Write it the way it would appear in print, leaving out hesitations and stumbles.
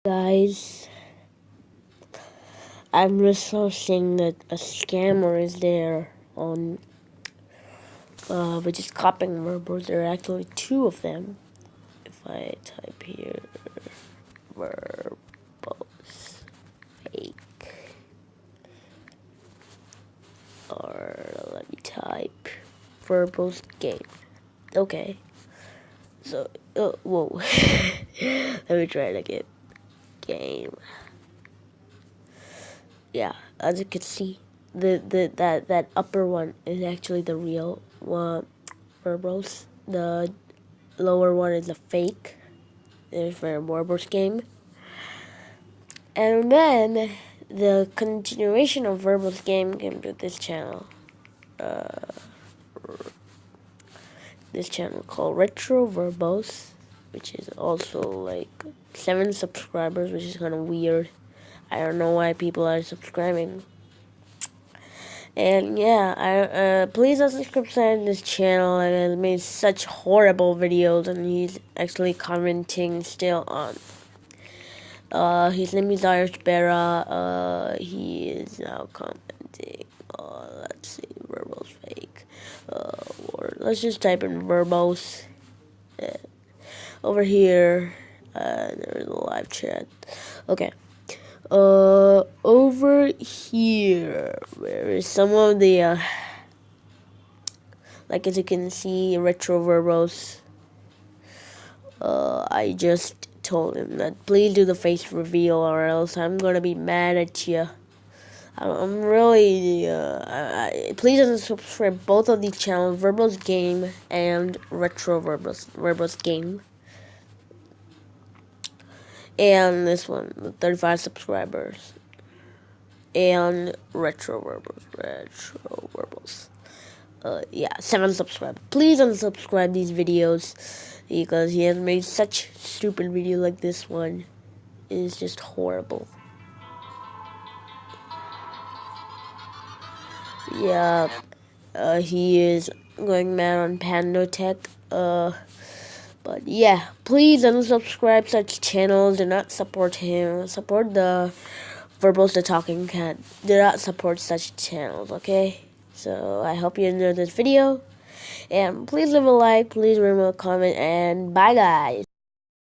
Guys, I'm just seeing that a scammer is there on which is copying verbose. There are actually two of them. If I type here verbose fake, or let me type verbose game. Okay, so whoa. Let me try it again. Game. Yeah, as you can see, that upper one is actually the real one, Verbose. The lower one is a fake. There's for Verbose game, and then the continuation of Verbose game came to this channel. This channel called Retro Verbose, which is also like 7 subscribers, which is kind of weird. I don't know why people are subscribing. And yeah, please subscribe to this channel. And has made such horrible videos, and he's actually commenting still on. His name is Irish Bera. He is now commenting. Let's see, Verbose fake. Or let's just type in Verbose. Over here, there's a live chat. Okay. Over here, where is some of the, like as you can see, Retro Verbose. I just told him that please do the face reveal or else I'm gonna be mad at you. I'm really, please subscribe both of these channels, Verbose Game and Retro Verbose Game. And this one, with 35 subscribers. And Retro Verbose. Yeah, 7 subscribers. Please unsubscribe these videos because he has made such stupid video like this one. It is just horrible. Yeah, he is going mad on Pandotech. But yeah, please unsubscribe such channels. Do not support him. Support the Verbose The Talking Cat. Do not support such channels, okay? So I hope you enjoyed this video. And please leave a like, please leave a comment, and bye guys.